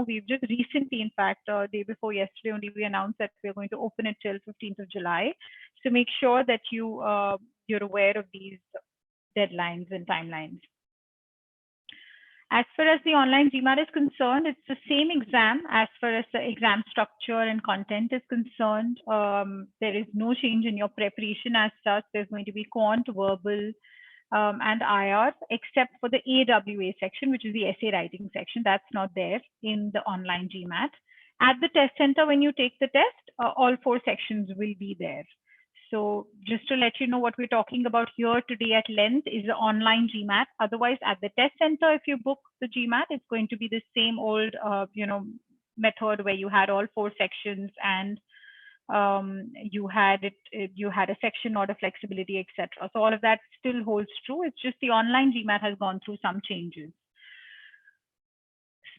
we've just recently, in fact, day before yesterday only, we announced that we're going to open it till 15th of July. So make sure that you're aware of these deadlines and timelines. As far as the online GMAT is concerned, it's the same exam as far as the exam structure and content is concerned. There is no change in your preparation as such. There's going to be quant, verbal, and IR, except for the AWA section, which is the essay writing section. That's not there in the online GMAT. At the test center, when you take the test, all 4 sections will be there. So just to let you know, what we're talking about here today at length is the online GMAT. Otherwise, at the test center, if you book the GMAT, it's going to be the same old, method where you had all 4 sections and you had a section order flexibility, etc. So all of that still holds true. It's just the online GMAT has gone through some changes.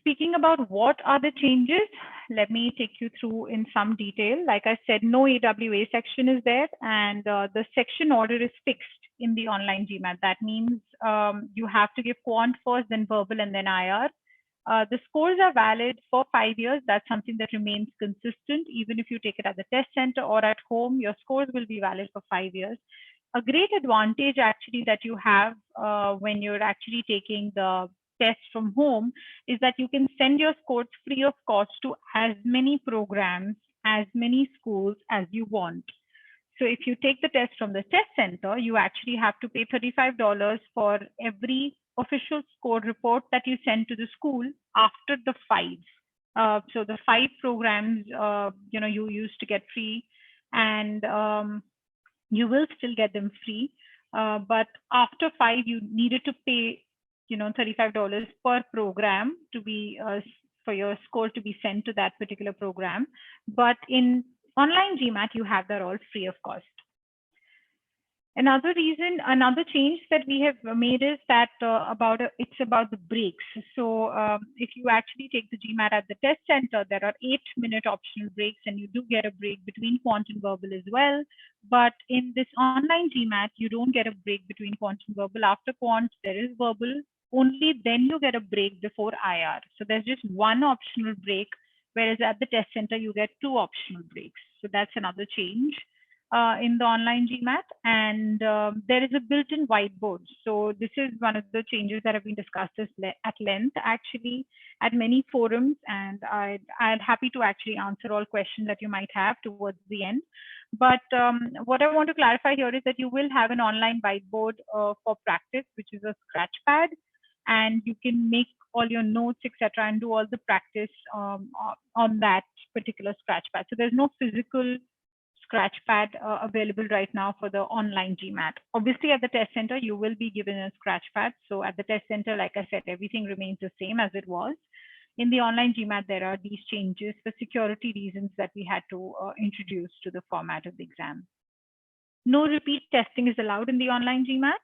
Speaking about what are the changes, let me take you through in some detail. Like I said, no AWA section is there, and the section order is fixed in the online GMAT. That means you have to give quant first, then verbal, and then IR. The scores are valid for 5 years. That's something that remains consistent. Even if you take it at the test center or at home, your scores will be valid for 5 years. A great advantage actually that you have when you're actually taking the test from home is that you can send your scores free of cost to as many programs, as many schools as you want. So if you take the test from the test center, you actually have to pay $35 for every official score report that you send to the school after the 5. So the 5 programs, you used to get free, and you will still get them free. But after 5, you needed to pay, $35 per program to be for your score to be sent to that particular program. But in online GMAT, you have that all free of cost. Another change that we have made is that it's about the breaks. So if you actually take the GMAT at the test center, there are 8-minute optional breaks, and you do get a break between quant and verbal as well. But in this online GMAT, you don't get a break between quant and verbal. After quant, there is verbal. Only then you get a break before IR. So there's just 1 optional break, whereas at the test center, you get 2 optional breaks. So that's another change in the online GMAT. And there is a built-in whiteboard. So this is one of the changes that have been discussed at length, actually, at many forums. And I'm happy to actually answer all questions that you might have towards the end. But what I want to clarify here is that you will have an online whiteboard for practice, which is a scratch pad. And you can make all your notes, etc., and do all the practice on that particular scratch pad. So there's no physical scratch pad available right now for the online GMAT. Obviously, at the test center, you will be given a scratch pad. So at the test center, like I said, everything remains the same as it was. In the online GMAT, there are these changes for security reasons that we had to introduce to the format of the exam. No repeat testing is allowed in the online GMAT.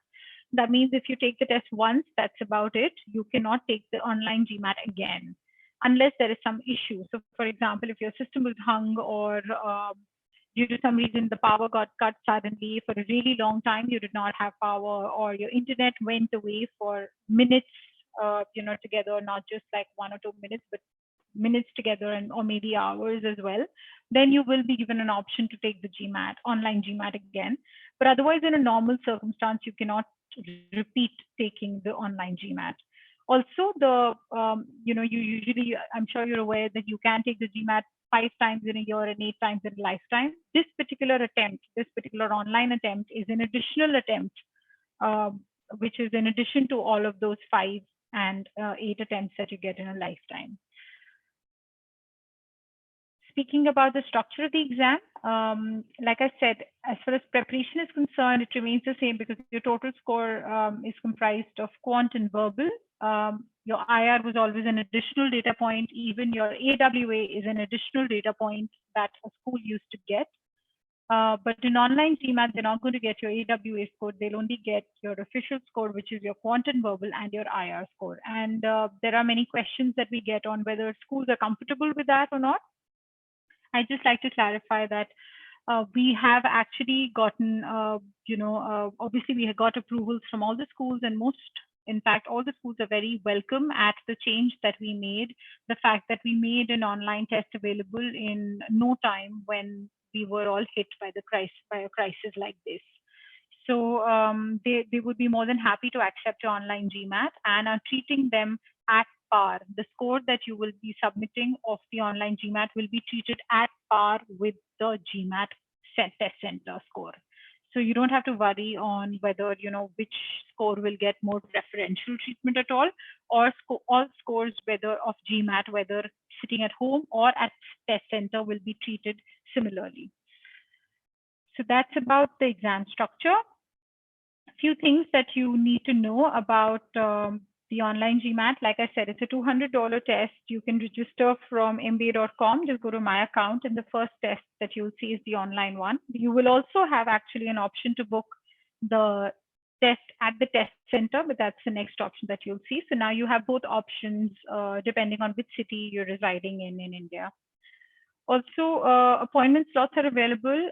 That means if you take the test once, that's about it. You cannot take the online GMAT again unless there is some issue. So for example, if your system was hung, or due to some reason the power got cut suddenly for a really long time, you did not have power, or your internet went away for minutes, together, not just like 1 or 2 minutes, but minutes together, or maybe hours as well, then you will be given an option to take the GMAT, online GMAT again. But otherwise, in a normal circumstance, you cannot repeat taking the online GMAT. Also, you usually, I'm sure you're aware that you can take the GMAT 5 times in a year and 8 times in a lifetime. This particular online attempt is an additional attempt, which is in addition to all of those 5 and 8 attempts that you get in a lifetime. Speaking about the structure of the exam, like I said, as far as preparation is concerned, it remains the same because your total score is comprised of quant and verbal. Your IR was always an additional data point. Even your AWA is an additional data point that a school used to get. But in online GMAT, they're not going to get your AWA score. They'll only get your official score, which is your quant and verbal, and your IR score. And there are many questions that we get on whether schools are comfortable with that or not. I'd just like to clarify that we have actually gotten, obviously we have got approvals from all the schools, and most In fact, all the schools are very welcome at the change that we made, the fact that we made an online test available in no time when we were all hit by a crisis like this. So they would be more than happy to accept your online GMAT and are treating them at par. The score that you will be submitting of the online GMAT will be treated at par with the GMAT test center score. So you don't have to worry on whether, which score will get more preferential treatment at all scores, whether of GMAT, whether sitting at home or at test center, will be treated similarly. So that's about the exam structure. A few things that you need to know about the online GMAT. Like I said, it's a $200 test. You can register from MBA.com. Just go to my account, and the first test that you'll see is the online one. You will also have actually an option to book the test at the test center, but that's the next option that you'll see. So now you have both options depending on which city you're residing in India. Also, appointment slots are available.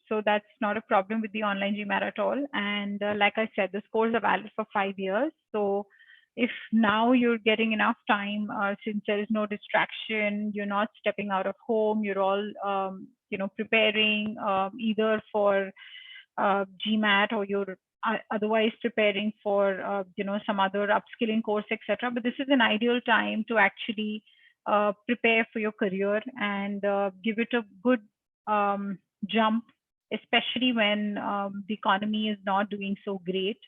So that's not a problem with the online GMAT at all. And like I said, the scores are valid for 5 years. So if now you're getting enough time, since there is no distraction, you're not stepping out of home, you're all, preparing either for GMAT, or you're otherwise preparing for, some other upskilling course, etc. But this is an ideal time to actually prepare for your career and give it a good jump, especially when the economy is not doing so great.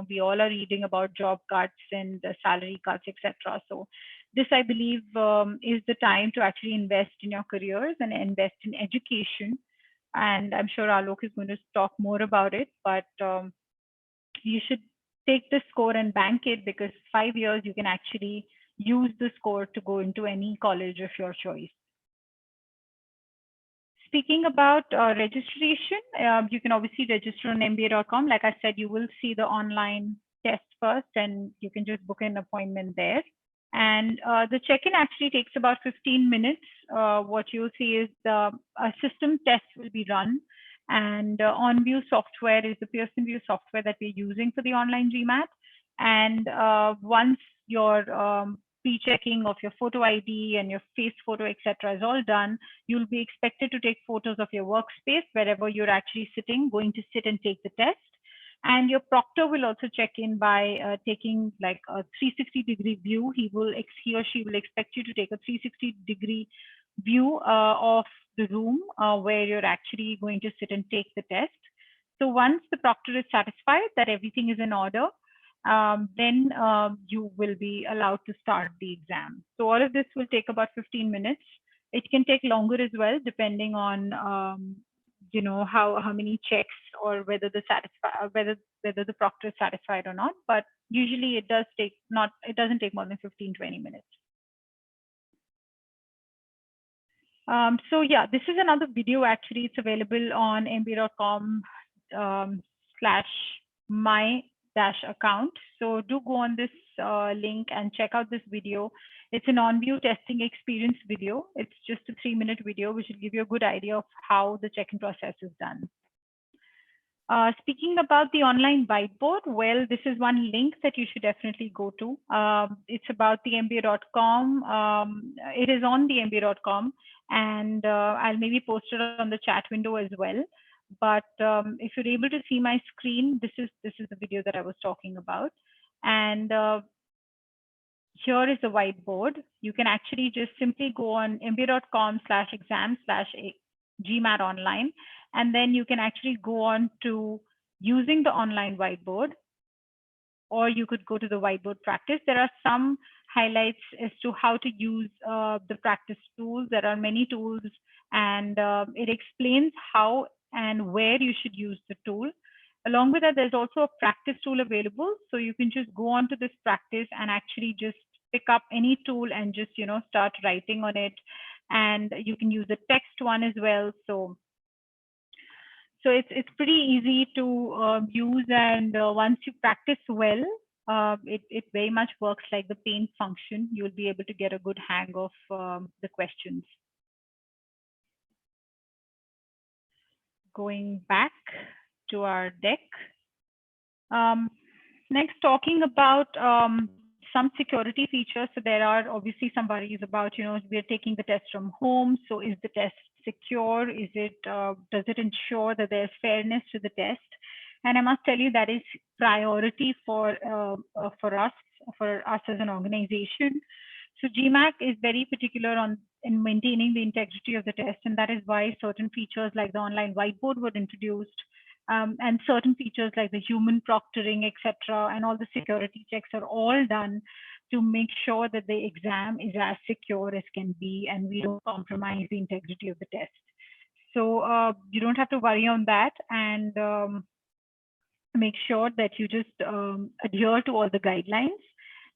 We all are reading about job cuts and salary cuts, etc. So this, I believe, is the time to actually invest in your careers and invest in education. And I'm sure Alok is going to talk more about it, but you should take the score and bank it, because 5 years you can actually use the score to go into any college of your choice. Speaking about registration, you can obviously register on MBA.com. Like I said, you will see the online test first, and you can just book an appointment there. And the check-in actually takes about 15 minutes. What you'll see is a system test will be run, and OnView software is the Pearson VUE software that we're using for the online GMAT. And once your pre-checking of your photo ID and your face photo, etc., is all done, you'll be expected to take photos of your workspace wherever you're actually going to sit and take the test. And your proctor will also check in by taking like a 360-degree view. He or she will expect you to take a 360-degree view of the room where you're actually going to sit and take the test. So once the proctor is satisfied that everything is in order, then you will be allowed to start the exam. So all of this will take about 15 minutes. It can take longer as well, depending on how many checks, or whether the proctor is satisfied or not. But usually it doesn't take more than 15-20 minutes. So yeah, this is another video. Actually, it's available on mba.com /my-account. So do go on this link and check out this video. It's an OnView testing experience video. It's just a 3-minute video, which will give you a good idea of how the check-in process is done. Speaking about the online whiteboard, well, this is one link that you should definitely go to. It's about the MBA.com. It is on the MBA.com, and I'll maybe post it on the chat window as well. But if you're able to see my screen, this is the video that I was talking about. And here is the whiteboard. You can actually just simply go on mba.com/exam/GMAT online, and then you can actually go on to using the online whiteboard, or you could go to the whiteboard practice. There are some highlights as to how to use the practice tools. There are many tools, and it explains how and where you should use the tool. Along with that, there's also a practice tool available. So you can just go on to this practice and actually just pick up any tool and just, start writing on it. And you can use the text one as well. So it's pretty easy to use. And once you practice well, it very much works like the paint function. You'll be able to get a good hang of the questions. Going back to our deck. Next, talking about some security features. So there are obviously some worries about, we're taking the test from home. So is the test secure? Is it, does it ensure that there's fairness to the test? And I must tell you that is priority for us as an organization. So GMAC is very particular in maintaining the integrity of the test, and that is why certain features like the online whiteboard were introduced, and certain features like the human proctoring, etc., and all the security checks are all done to make sure that the exam is as secure as can be, and we don't compromise the integrity of the test. So you don't have to worry on that, and make sure that you just adhere to all the guidelines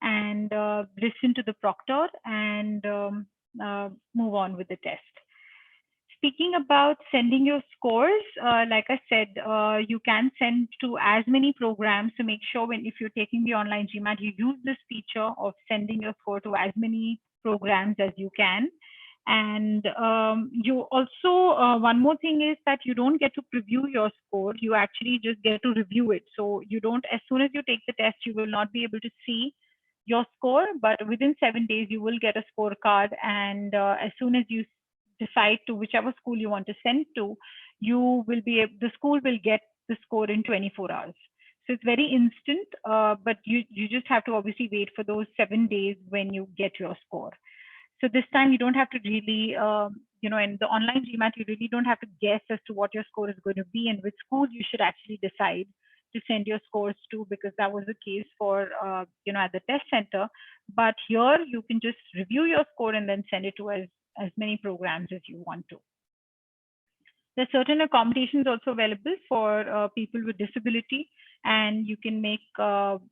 and listen to the proctor and move on with the test. Speaking about sending your scores, like I said, you can send to as many programs to make sure if you're taking the online GMAT, you use this feature of sending your score to as many programs as you can. And you also, one more thing is that you don't get to preview your score. You actually just get to review it. So you don't, as soon as you take the test, you will not be able to see your score, but within 7 days, you will get a scorecard. And as soon as you decide to whichever school you want to send to, you will be the school will get the score in 24 hours. So it's very instant, but you just have to obviously wait for those 7 days when you get your score. So this time you don't have to really, in the online GMAT, you really don't have to guess as to what your score is going to be and which school you should actually decide to send your scores to, because that was the case for, at the test center. But here you can just review your score and then send it to as many programs as you want to. There are certain accommodations also available for people with disability, and you can make,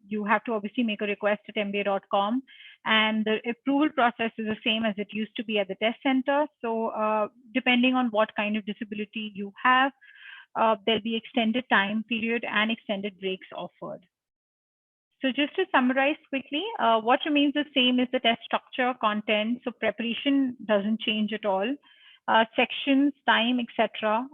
you have to obviously make a request at mba.com, and the approval process is the same as it used to be at the test center. So depending on what kind of disability you have, there'll be extended time period and extended breaks offered. So just to summarize quickly, what remains the same is the test structure, content. So preparation doesn't change at all. Sections, time, etc.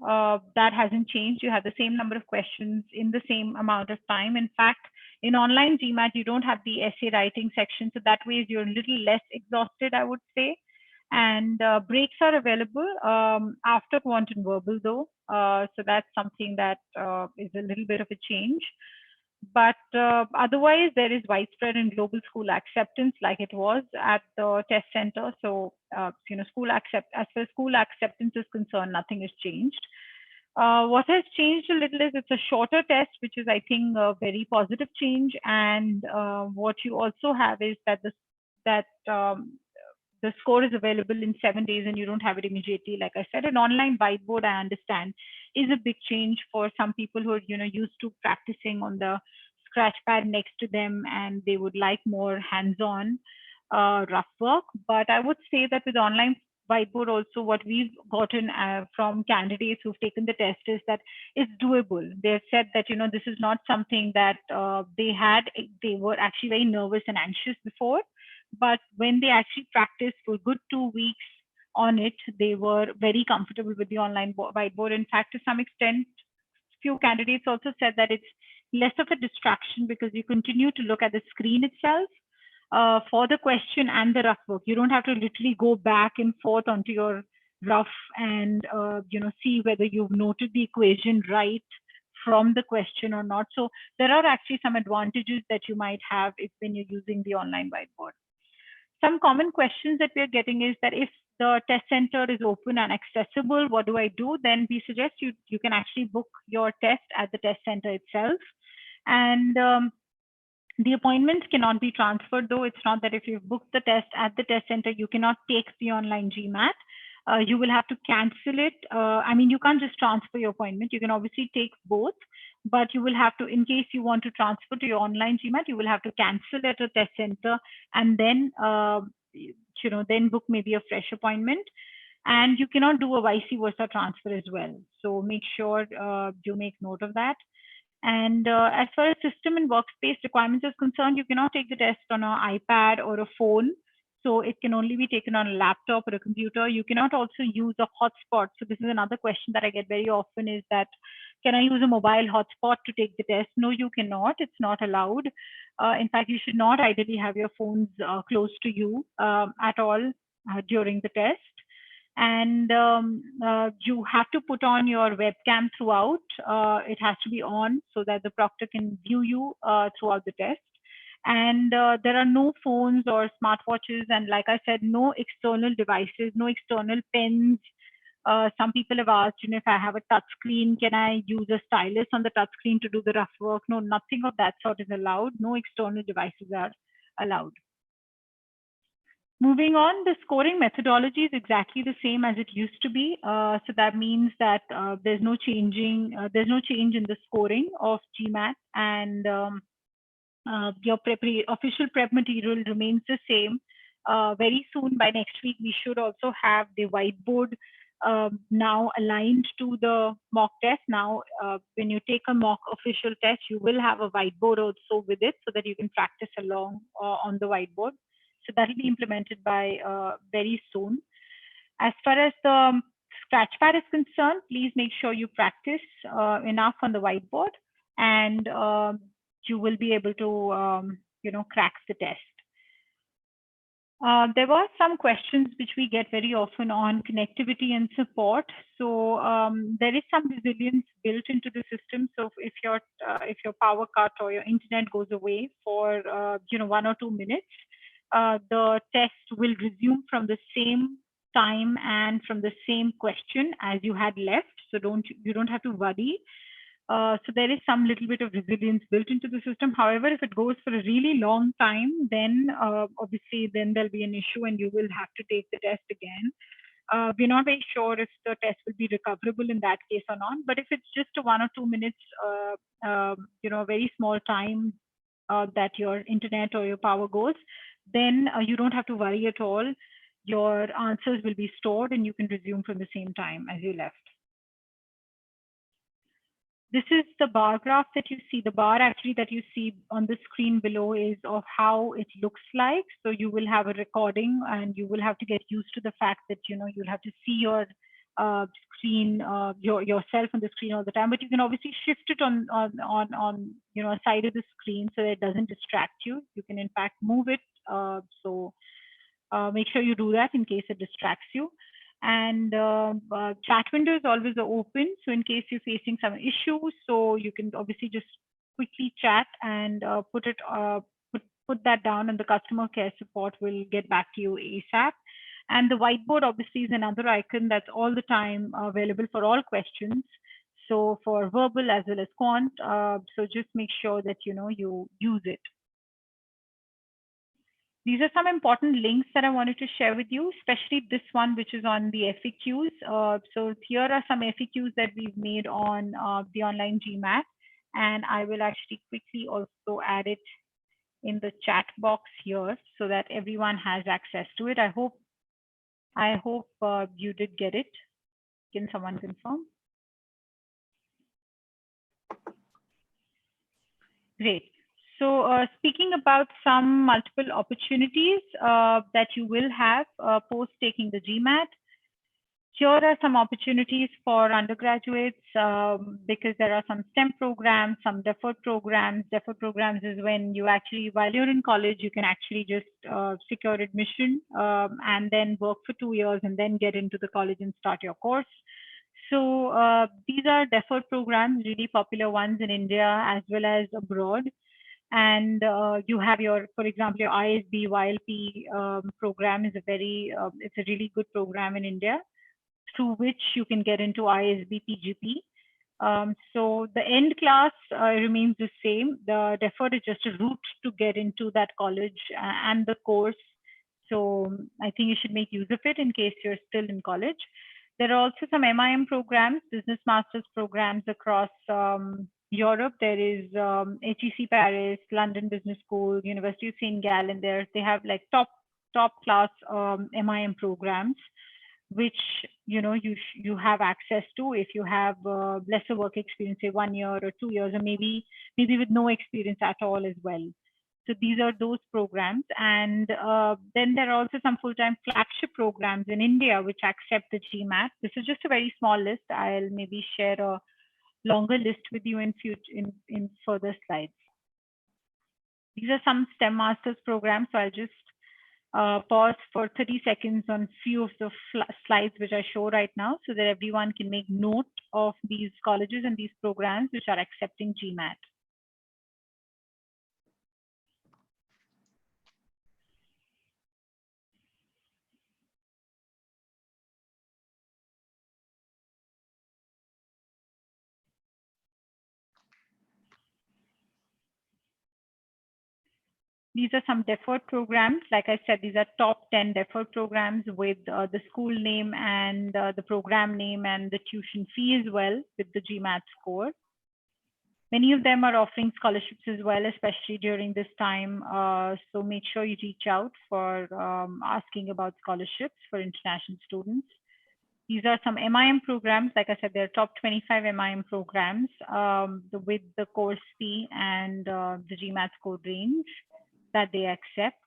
That hasn't changed. You have the same number of questions in the same amount of time. In fact, in online GMAT, you don't have the essay writing section. So that way you're a little less exhausted, I would say. And breaks are available after quant and verbal though. So that's something that is a little bit of a change. But otherwise, there is widespread and global school acceptance like it was at the test center. So, as far as school acceptance is concerned, nothing has changed. What has changed a little is it's a shorter test, which is, I think, a very positive change. And what you also have is that the score is available in 7 days and you don't have it immediately. Like I said, an online whiteboard, I understand, is a big change for some people who are, used to practicing on the scratch pad next to them, and they would like more hands-on rough work. But I would say that with online whiteboard also, what we've gotten from candidates who've taken the test is that it's doable. They've said that, this is not something that they were actually very nervous and anxious before. But when they actually practiced for a good 2 weeks on it, they were very comfortable with the online whiteboard. In fact, to some extent, few candidates also said that it's less of a distraction because you continue to look at the screen itself for the question and the rough work. You don't have to literally go back and forth onto your rough and see whether you've noted the equation right from the question or not. So there are actually some advantages that you might have when you're using the online whiteboard. Some common questions that we're getting is that if the test center is open and accessible, what do I do? Then we suggest you can actually book your test at the test center itself. And the appointments cannot be transferred, though. It's not that if you've booked the test at the test center, you cannot take the online GMAT. You will have to cancel it. You can't just transfer your appointment. You can obviously take both, but you will have to, in case you want to transfer to your online GMAT, you will have to cancel at a test center and then, then book maybe a fresh appointment. And you cannot do a vice versa transfer as well. So make sure you make note of that. And as far as system and workspace requirements is concerned, you cannot take the test on an iPad or a phone. So it can only be taken on a laptop or a computer. You cannot also use a hotspot. So this is another question that I get very often, is that can I use a mobile hotspot to take the test? No, you cannot. It's not allowed. In fact, you should not ideally have your phones close to you at all during the test. And you have to put on your webcam throughout. It has to be on so that the proctor can view you throughout the test. And there are no phones or smartwatches. And like I said, no external devices, no external pens. Some people have asked, if I have a touch screen, can I use a stylus on the touch screen to do the rough work? No, nothing of that sort is allowed. No external devices are allowed. Moving on, the scoring methodology is exactly the same as it used to be. So that means that there's no change in the scoring of GMAT, and your official prep material remains the same. Very soon, by next week, we should also have the whiteboard now aligned to the mock test. Now, when you take a mock official test, you will have a whiteboard also with it so that you can practice along on the whiteboard. So that will be implemented by very soon. As far as the scratchpad is concerned, please make sure you practice enough on the whiteboard, and you will be able to, crack the test. There were some questions which we get very often on connectivity and support. So there is some resilience built into the system. So if your power cut or your internet goes away for 1 or 2 minutes, the test will resume from the same time and from the same question as you had left. So you don't have to worry. So there is some little bit of resilience built into the system. However, if it goes for a really long time, then obviously then there'll be an issue and you will have to take the test again. We're not very sure if the test will be recoverable in that case or not. But if it's just a 1 or 2 minutes, a very small time that your internet or your power goes, then you don't have to worry at all. Your answers will be stored and you can resume from the same time as you left. This is the bar graph that you see. The bar actually that you see on the screen below is of how it looks like. So you will have a recording and you will have to get used to the fact that, you'll have to see your screen, yourself on the screen all the time. But you can obviously shift it on a side of the screen so that it doesn't distract you. You can in fact move it. So make sure you do that in case it distracts you. And chat window is always open. So in case you're facing some issues, so you can obviously just quickly chat and put that down, and the customer care support will get back to you ASAP. And the whiteboard obviously is another icon that's all the time available for all questions. So for verbal as well as quant, so just make sure that you use it. These are some important links that I wanted to share with you, especially this one, which is on the FAQs. So here are some FAQs that we've made on the online GMAT, and I will actually quickly also add it in the chat box here so that everyone has access to it. I hope you did get it. Can someone confirm? Great. So speaking about some multiple opportunities that you will have post taking the GMAT, here are some opportunities for undergraduates because there are some STEM programs, some deferred programs. Deferred programs is when you actually, while you're in college, you can actually just secure admission and then work for 2 years and then get into the college and start your course. So these are deferred programs, really popular ones in India as well as abroad. And you have for example, your ISB YLP program is it's a really good program in India through which you can get into ISB PGP. So the end class remains the same. The deferred is just a route to get into that college and the course. So I think you should make use of it in case you're still in college. There are also some MIM programs, business masters programs across Europe. There is HEC Paris, London Business School, University of St. Gallen. They have like top class MIM programs, which you have access to if you have lesser work experience, say 1 year or 2 years, or maybe with no experience at all as well. So these are those programs. And then there are also some full-time flagship programs in India which accept the GMAT. This is just a very small list. I'll maybe share a longer list with you in future in further slides. These are some STEM Masters programs, so I'll just pause for 30 seconds on few of the slides which I show right now, so that everyone can make note of these colleges and these programs which are accepting GMAT. These are some deferred programs. Like I said, these are top 10 deferred programs with the school name and the program name and the tuition fee as well with the GMAT score. Many of them are offering scholarships as well, especially during this time. So make sure you reach out for asking about scholarships for international students. These are some MIM programs. Like I said, they're top 25 MIM programs with the course fee and the GMAT score range that they accept.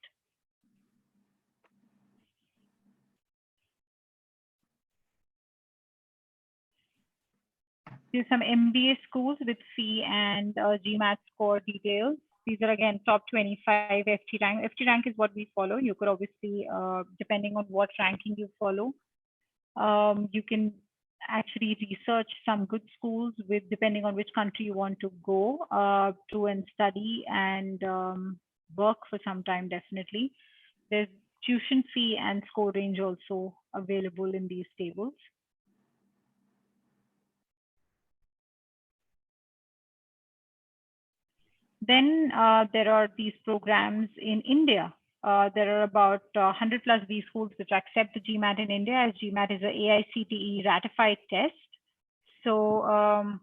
Here's some MBA schools with fee and GMAT score details. These are again top 25 FT rank. FT rank is what we follow. You could obviously, depending on what ranking you follow, you can actually research some good schools with depending on which country you want to go to and study and work for some time. Definitely, there's tuition fee and score range also available in these tables. Then there are these programs in India. There are about 100 plus B schools which accept the GMAT in India, as GMAT is a AICTE ratified test. So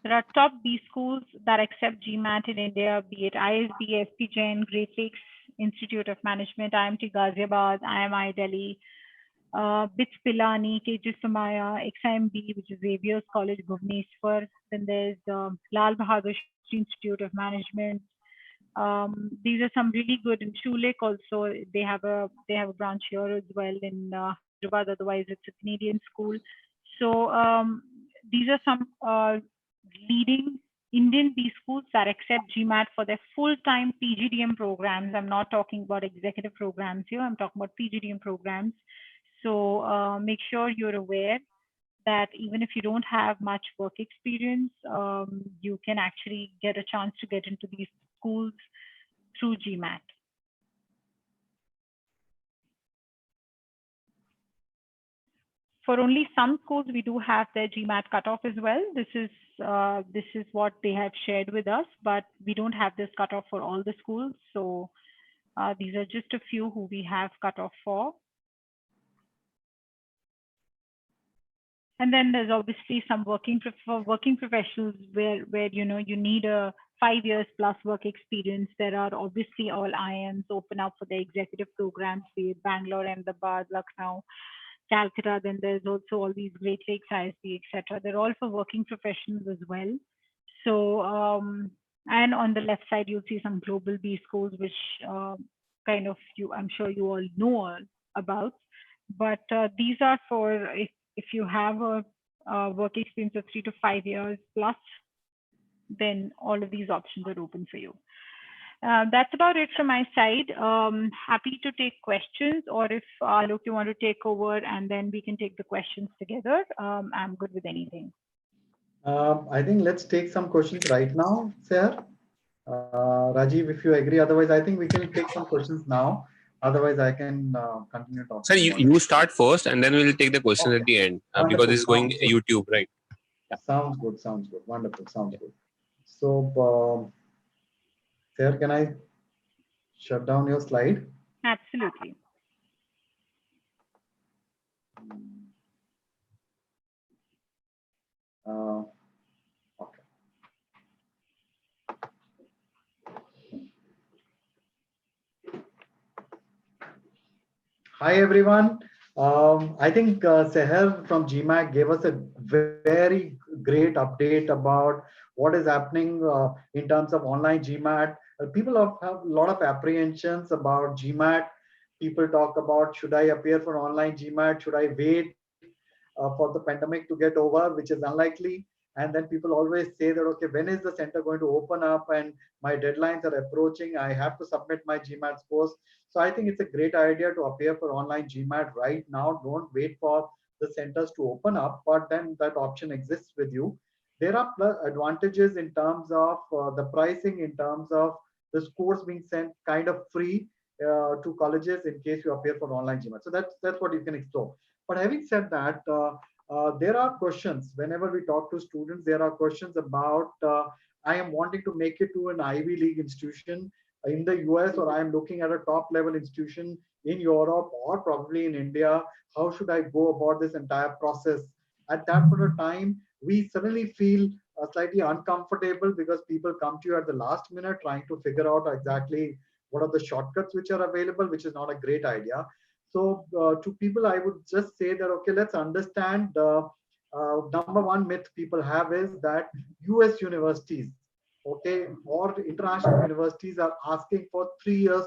there are top B schools that accept GMAT in India, be it ISB, SP Jain, Great Lakes Institute of Management, IMT Ghaziabad, IMI Delhi, BITS Pilani, Tejas Samaya, XIMB, which is Xavier's College, Bhubaneswar. Then there's Lal Bahadur Institute of Management. These are some really good in Shulek also. They have a branch here as well in Hyderabad. Otherwise, it's a Canadian school. So these are some leading Indian B schools that accept GMAT for their full-time PGDM programs. I'm not talking about executive programs here. I'm talking about PGDM programs. So make sure you're aware that even if you don't have much work experience, you can actually get a chance to get into these schools through GMAT. For only some schools, we do have their GMAT cutoff as well. This is what they have shared with us, but we don't have this cutoff for all the schools. So these are just a few who we have cutoff for. And then there's obviously some working professionals where you know you need a 5 years plus work experience. There are obviously all IIMs open up for the executive programs, be it Bangalore, Ahmedabad, Lucknow, Calcutta. Then there's also all these Great Lakes, ISB, etc. They're all for working professionals as well. So and on the left side you'll see some global B schools, which kind of I'm sure you all know all about. But these are for if you have a work experience of 3 to 5 years plus, then all of these options are open for you. That's about it from my side. Happy to take questions, or if Alok, you want to take over and then we can take the questions together. I'm good with anything. I think let's take some questions right now, Sir. Rajiv, if you agree, otherwise I think we can take some questions now. Otherwise, I can continue talking. Sir, you start first, and then we'll take the questions at the end because this is going YouTube, right? Yeah. Sounds good. Sounds good. Wonderful. Sounds good. So, Sir, can I shut down your slide? Absolutely. Okay. Hi, everyone. I think SEHAR from GMAC gave us a very great update about what is happening in terms of online GMAT. People have a lot of apprehensions about GMAT. People talk about, should I appear for online GMAT? Should I wait? for the pandemic to get over, which is unlikely. And then people always say that, okay, when is the center going to open up? And my deadlines are approaching. I have to submit my GMAT scores. So I think it's a great idea to appear for online GMAT right now. Don't wait for the centers to open up, but then that option exists with you. There are advantages in terms of the pricing, in terms of the scores being sent kind of free to colleges in case you appear for online GMAT. So that's what you can explore. But having said that, there are questions whenever we talk to students. There are questions about I am wanting to make it to an Ivy League institution in the US, or I am looking at a top level institution in Europe or probably in India. How should I go about this entire process? At that point of time, we suddenly feel slightly uncomfortable because people come to you at the last minute trying to figure out exactly what are the shortcuts which are available, which is not a great idea. So to people, I would just say that, okay, let's understand the number one myth people have is that US universities, okay, or international universities are asking for 3 years,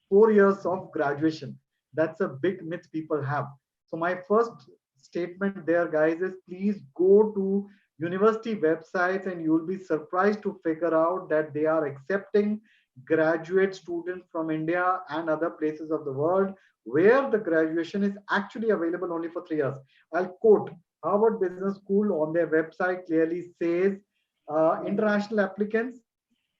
4 years of graduation. That's a big myth people have. So my first statement there, guys, is please go to university websites and you'll be surprised to figure out that they are accepting graduate students from India and other places of the world where the graduation is actually available only for 3 years. I'll quote Harvard Business School on their website clearly says international applicants,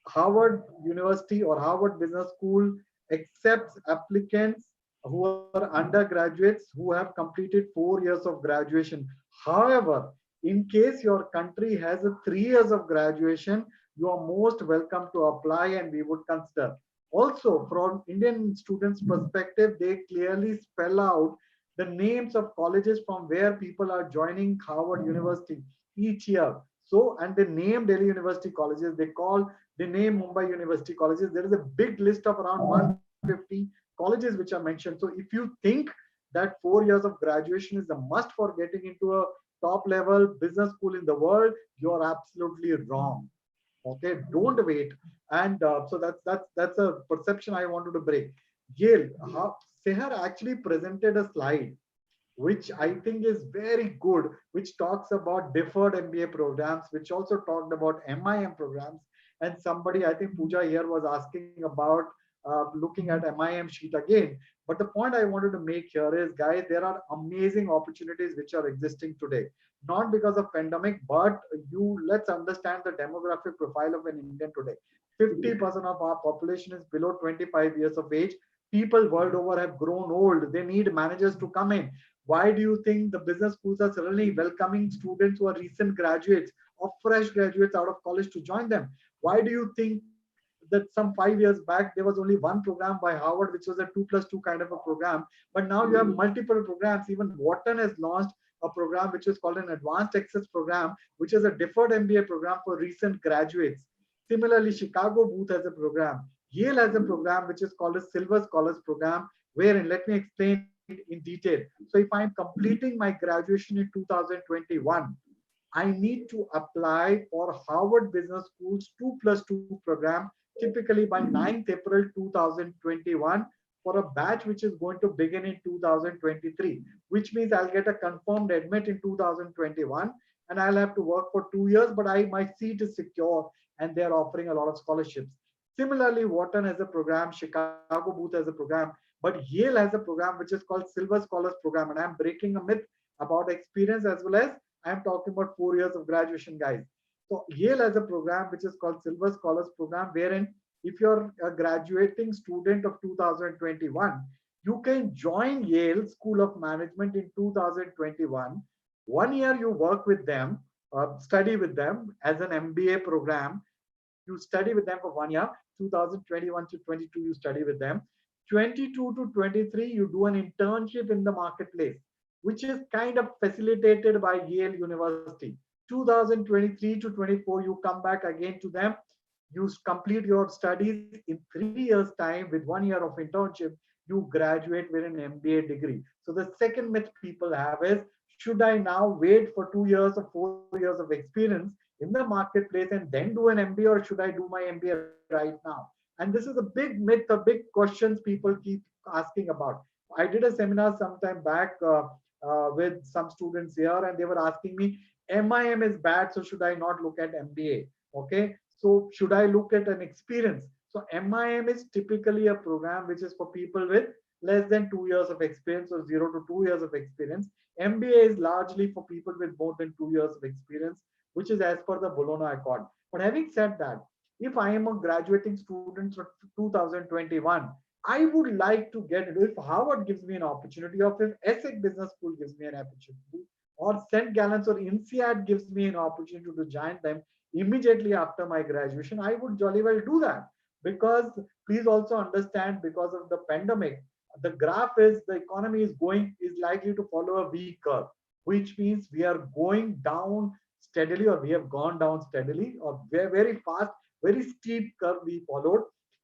Harvard University or Harvard Business School accepts applicants who are undergraduates who have completed 4 years of graduation. However, in case your country has a 3 years of graduation, you are most welcome to apply and we would consider. Also, from Indian students' perspective, they clearly spell out the names of colleges from where people are joining Harvard University each year. So, and they name Delhi University colleges, they name Mumbai University colleges. There is a big list of around 150 colleges which are mentioned. So if you think that 4 years of graduation is a must for getting into a top level business school in the world, you're absolutely wrong. Okay, don't wait. And so that's a perception I wanted to break. Yale, Sehar actually presented a slide which I think is very good, which talks about deferred MBA programs, which also talked about MIM programs. And somebody, I think Pooja here was asking about looking at MIM sheet again. But the point I wanted to make here is, guys, there are amazing opportunities which are existing today, not because of pandemic, but let's understand the demographic profile of an Indian today. 50% of our population is below 25 years of age. People world over have grown old. They need managers to come in. Why do you think the business schools are suddenly welcoming students who are recent graduates or fresh graduates out of college to join them? Why do you think that some 5 years back there was only one program by Harvard, which was a 2+2 kind of a program, but now you have multiple programs? Even Wharton has launched a program which is called an Advanced Access program, which is a deferred MBA program for recent graduates. Similarly, Chicago Booth has a program. Yale has a program which is called a Silver Scholars program, wherein, let me explain in detail. So if I'm completing my graduation in 2021, I need to apply for Harvard Business School's 2+2 program, typically by 9th April 2021, for a batch which is going to begin in 2023, which means I'll get a confirmed admit in 2021 and I'll have to work for 2 years, but my seat is secure and they're offering a lot of scholarships. Similarly, Wharton has a program, Chicago Booth has a program, but Yale has a program which is called Silver Scholars program. And I'm breaking a myth about experience as well as I'm talking about 4 years of graduation, guys. So Yale has a program which is called Silver Scholars program, wherein if you're a graduating student of 2021, you can join Yale School of Management in 2021. 1 year you work with them, study with them as an MBA program. You study with them for 1 year, 2021 to 22, you study with them. 22 to 23, you do an internship in the marketplace, which is kind of facilitated by Yale University. 2023 to 24, you come back again to them. You complete your studies in 3 years' time with 1 year of internship. You graduate with an MBA degree. So the second myth people have is, should I now wait for 2 years or 4 years of experience in the marketplace and then do an MBA, or should I do my MBA right now? And this is a big myth, a big questions people keep asking about. I did a seminar sometime back with some students here, and they were asking me, MIM is bad, so should I not look at MBA? Okay, so should I look at an experience? So MIM is typically a program which is for people with less than 2 years of experience or 0 to 2 years of experience. MBA is largely for people with more than 2 years of experience, which is as per the Bologna Accord. But having said that, if I am a graduating student for 2021, I would like to get it. If Harvard gives me an opportunity, or if ESSEC Business School gives me an opportunity, or St. Gallen's or INSEAD gives me an opportunity to join them immediately after my graduation, I would jolly well do that. Because please also understand, because of the pandemic, the graph is the economy is likely to follow a V curve, which means we are going down steadily, or we have gone down steadily, or very fast, very steep curve we followed.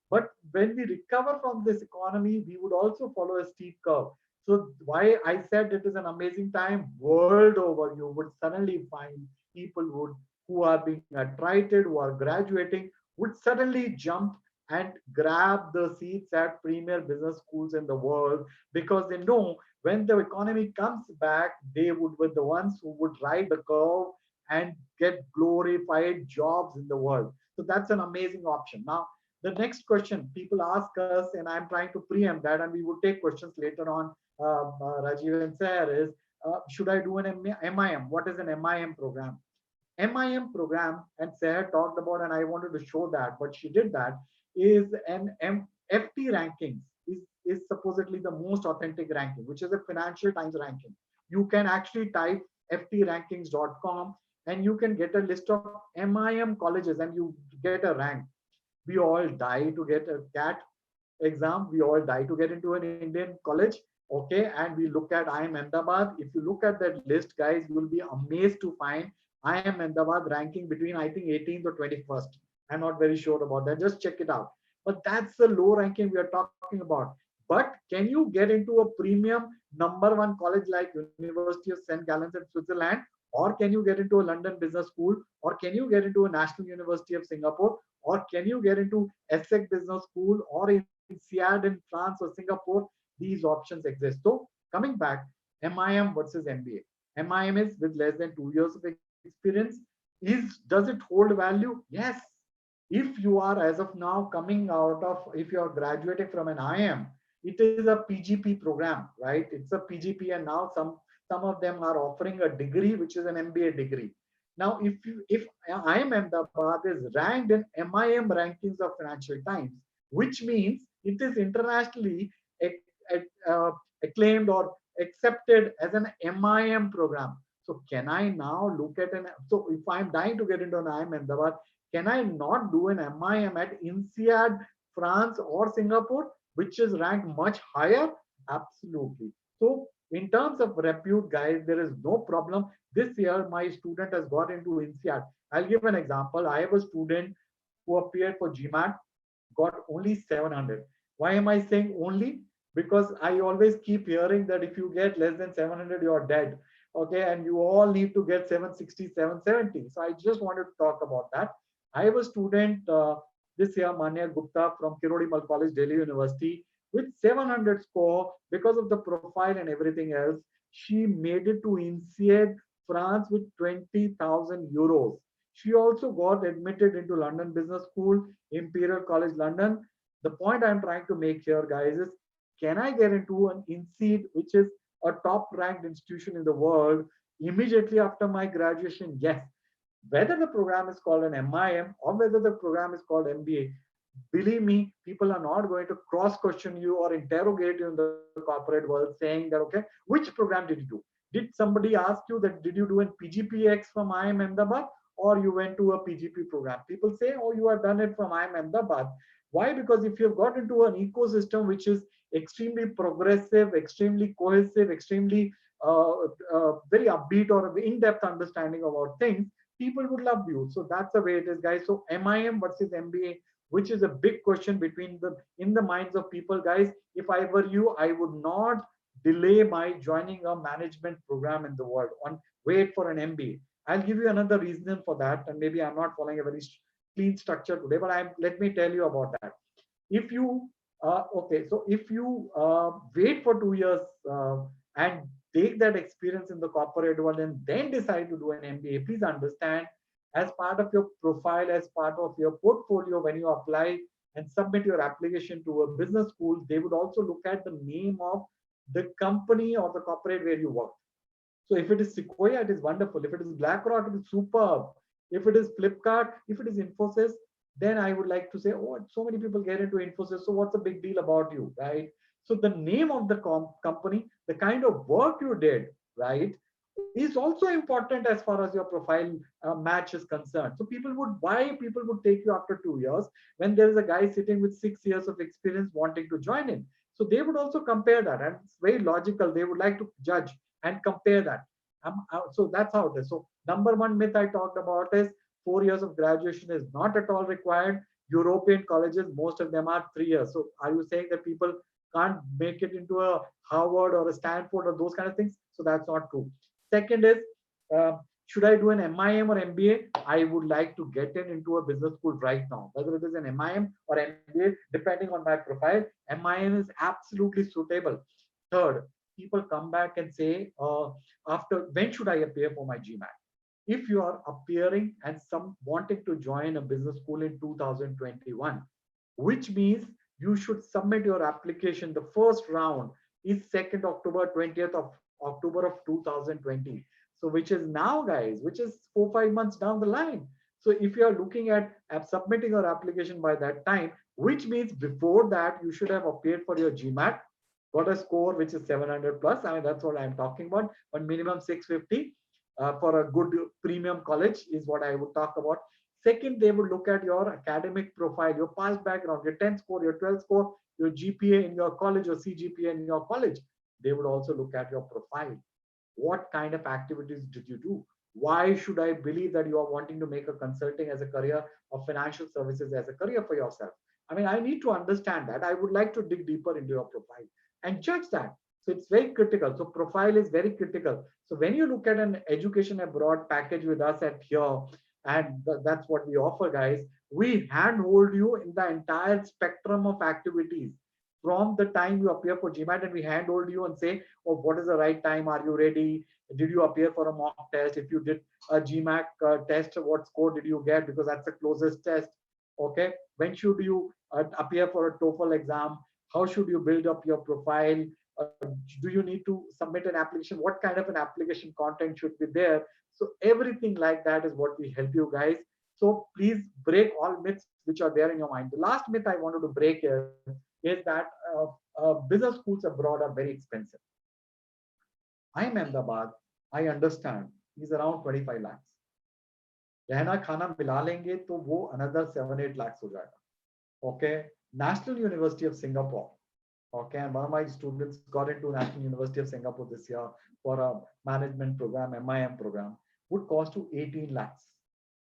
But when we recover from this economy, we would also follow a steep curve. So why I said it is an amazing time world over, you would suddenly find people who are being attrited, who are graduating, would suddenly jump and grab the seats at premier business schools in the world, because they know when the economy comes back, they would be the ones who would ride the curve and get glorified jobs in the world. So that's an amazing option. Now, the next question people ask us, and I'm trying to preempt that, and we would take questions later on, Rajiv and Sir, is should I do an MIM? What is an MIM program? MIM program, and Sarah talked about, and I wanted to show that, but she did that, is an FT rankings, is supposedly the most authentic ranking, which is a Financial Times ranking. You can actually type ftrankings.com and you can get a list of MIM colleges and you get a rank. We all die to get a CAT exam. We all die to get into an Indian college. Okay, and we look at IIM Ahmedabad. If you look at that list, guys, you will be amazed to find IIM Ahmedabad ranking between, I think, 18th or 21st. I'm not very sure about that. Just check it out. But that's the low ranking we are talking about. But can you get into a premium #1 college like University of St. Gallen's in Switzerland? Or can you get into a London Business School? Or can you get into a National University of Singapore? Or can you get into ESSEC Business School or in SEAD in France or Singapore? These options exist. So coming back, MIM versus MBA. MIM is with less than 2 years of experience. Does it hold value? Yes. If you are, as of now, coming out of, if you are graduating from an IM, it is a PGP program, right? It's a PGP, and now some of them are offering a degree, which is an MBA degree. Now, if IIM Ahmedabad is ranked in MIM rankings of Financial Times, which means it is internationally acclaimed or accepted as an MIM program. So can I now look at so if I'm dying to get into an IIM Ahmedabad, can I not do an MIM at INSEAD, France or Singapore, which is ranked much higher? Absolutely. So in terms of repute, guys, there is no problem. This year, my student has got into INSEAD. I'll give an example. I have a student who appeared for GMAT, got only 700. Why am I saying only? Because I always keep hearing that if you get less than 700, you're dead. Okay, and you all need to get 760, 770. So I just wanted to talk about that. I have a student this year, Manya Gupta from Kirodimal College, Delhi University, with 700 score. Because of the profile and everything else, she made it to INSEAD France with 20,000 euros. She also got admitted into London Business School, Imperial College London. The point I'm trying to make here, guys, is can I get into an INSEAD, which is a top ranked institution in the world, immediately after my graduation? Yes. Whether the program is called an MIM or whether the program is called MBA, believe me, people are not going to cross question you or interrogate you in the corporate world saying that, okay, which program did you do? Did somebody ask you that, did you do a PGPX from IIM Ahmedabad or you went to a PGP program? People say, oh, you have done it from IIM Ahmedabad. Why? Because if you've got into an ecosystem which is extremely progressive, extremely cohesive, extremely very upbeat or in-depth understanding about things, people would love you. So that's the way it is, guys. So MIM versus MBA, which is a big question in the minds of people, guys. If I were you, I would not delay my joining a management program in the world. Wait for an MBA. I'll give you another reason for that, and maybe I'm not following a very clean structure today, but let me tell you about that. If you if you wait for 2 years and take that experience in the corporate world and then decide to do an MBA, please understand, as part of your profile, as part of your portfolio, when you apply and submit your application to a business school, they would also look at the name of the company or the corporate where you work. So if it is Sequoia, it is wonderful. If it is BlackRock, it is superb. If it is Flipkart, if it is Infosys, then I would like to say, oh, so many people get into Infosys. So what's the big deal about you, right? So the name of the company, the kind of work you did, right, is also important as far as your profile match is concerned. So why people would take you after 2 years when there is a guy sitting with 6 years of experience wanting to join in. So they would also compare that, and it's very logical. They would like to judge and compare that. So that's how it is. So number one myth I talked about is 4 years of graduation is not at all required. European colleges, most of them are 3 years. So are you saying that people can't make it into a Harvard or a Stanford or those kind of things? So that's not true. Second is, should I do an MIM or MBA? I would like to get into a business school right now, whether it is an MIM or MBA, depending on my profile. MIM is absolutely suitable. Third, people come back and say, after when should I appear for my GMAT? If you are appearing and wanting to join a business school in 2021, which means you should submit your application. The first round is 2nd October, 20th of October of 2020. So which is now, guys, which is 4-5 months down the line. So if you are looking at submitting your application by that time, which means before that you should have appeared for your GMAT, got a score which is 700 plus. I mean, that's what I'm talking about. But minimum 650 for a good premium college is what I would talk about. Second, they would look at your academic profile, your past background, your 10th score, your 12th score, your GPA in your college, your CGPA in your college. They would also look at your profile. What kind of activities did you do? Why should I believe that you are wanting to make a consulting as a career or financial services as a career for yourself? I mean, I need to understand that. I would like to dig deeper into your profile and judge that. So it's very critical. So profile is very critical. So when you look at an education abroad package with us at here, and that's what we offer, guys, we handhold you in the entire spectrum of activities from the time you appear for GMAT, and we handhold you and say, oh, what is the right time? Are you ready? Did you appear for a mock test? If you did a GMAC test, what score did you get? Because that's the closest test. Okay. When should you appear for a TOEFL exam? How should you build up your profile? Do you need to submit an application? What kind of an application content should be there? So everything like that is what we help you guys. So please break all myths which are there in your mind. The last myth I wanted to break here is that business schools abroad are very expensive. I'm Ahmedabad. I understand. Is around 25 lakhs. रहना खाना मिला लेंगे तो वो another 7-8 lakhs हो जाएगा. Okay. National University of Singapore. Okay, and one of my students got into National University of Singapore this year for a management program, MIM program, would cost to 18 lakhs.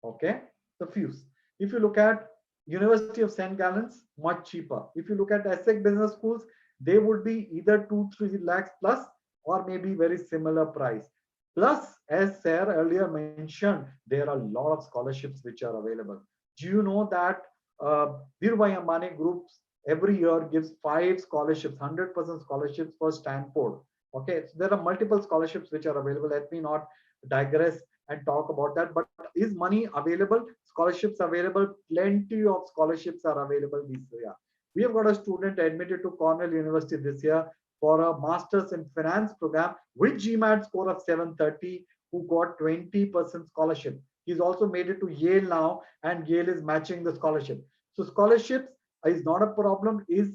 Okay, the fees. If you look at University of St. Gallen's, much cheaper. If you look at ESSEC business schools, they would be either 2-3 lakhs plus or maybe very similar price. Plus, as Sarah earlier mentioned, there are a lot of scholarships which are available. Do you know that Dhirubhai Ambani Groups every year gives 5 scholarships, 100% scholarships for Stanford. Okay, so there are multiple scholarships which are available. Let me not digress and talk about that. But is money available? Scholarships available. Plenty of scholarships are available this year. We have got a student admitted to Cornell University this year for a master's in finance program with GMAT score of 730, who got 20% scholarship. He's also made it to Yale now, and Yale is matching the scholarship. So scholarships is not a problem. It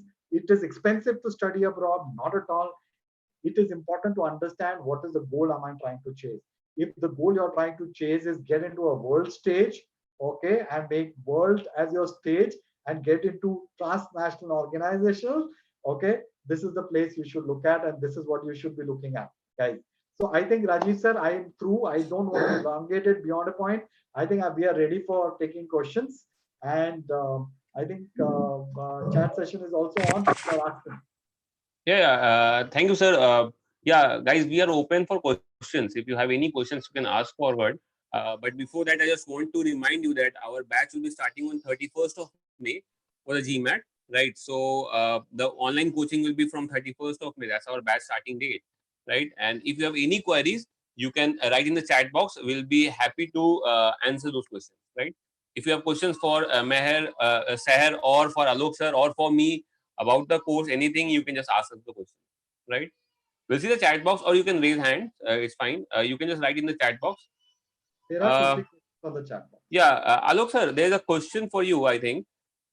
is expensive to study abroad? Not at all. It is important to understand what is the goal am I trying to chase. If the goal you're trying to chase is get into a world stage, okay, and make world as your stage and get into transnational organizations, okay, this is the place you should look at, and this is what you should be looking at, guys. So I think, Rajiv sir, I am through. I don't want to elongate it beyond a point. I think we are ready for taking questions, and I think chat session is also on. Yeah, thank you, sir. Yeah, guys, we are open for questions. If you have any questions, you can ask forward. But before that, I just want to remind you that our batch will be starting on 31st of May for the GMAT, right? So the online coaching will be from 31st of May. That's our batch starting date. right? And if you have any queries, you can write in the chat box. We'll be happy to answer those questions, right? If you have questions for Meher, Seher, or for Alok sir, or for me about the course, anything, you can just ask us the question, right? We'll see the chat box, or you can raise hands. It's fine. You can just write in the chat box. There are 2 3 questions on the chat box. Yeah, Alok sir, there's a question for you, I think.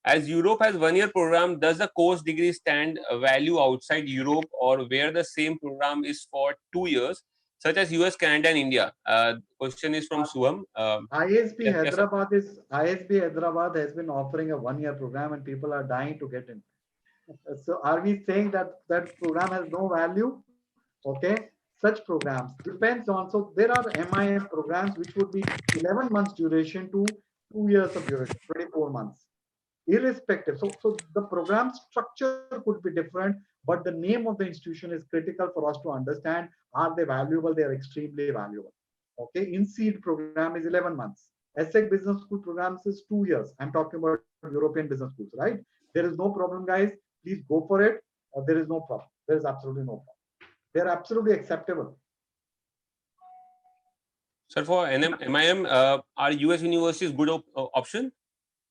As Europe has 1 year program, does the course degree stand value outside Europe, or where the same program is for 2 years, such as US, Canada, and India? Question is from Suham. ISB Yes, sir. ISB Hyderabad has been offering a 1 year program and people are dying to get in. So are we saying that that program has no value? Okay, such programs depends on. So there are MIM programs which would be 11 months duration to 2 years of duration, 24 months, irrespective. So the program structure could be different, but the name of the institution is critical for us to understand. Are they valuable? They are extremely valuable. Okay, in seed program is 11 months. ESSEC business school programs is 2 years. I'm talking about European business schools, right? There is no problem, guys. Please go for it. There is no problem. There is absolutely no problem. They are absolutely acceptable. Sir, for MIM, are US universities good option?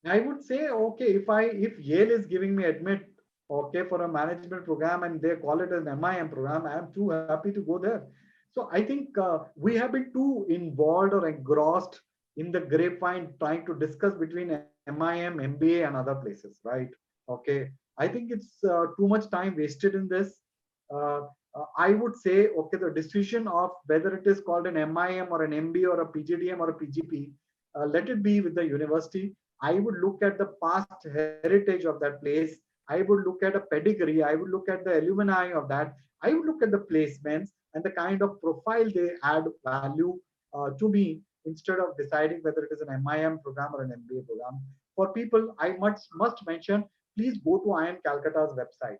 I would say, okay, if Yale is giving me admit, okay, for a management program and they call it an MIM program, I am too happy to go there. So I think we have been too involved or engrossed in the grapevine trying to discuss between MIM, MBA, and other places, right? Okay, I think it's too much time wasted in this. Uh, I would say, okay, the decision of whether it is called an MIM or an MBA or a PGDM or a PGP, let it be with the university. I would look at the past heritage of that place. I would look at a pedigree. I would look at the alumni of that. I would look at the placements and the kind of profile they add value to me instead of deciding whether it is an MIM program or an MBA program. For people, I must mention, please go to IIM Calcutta's website.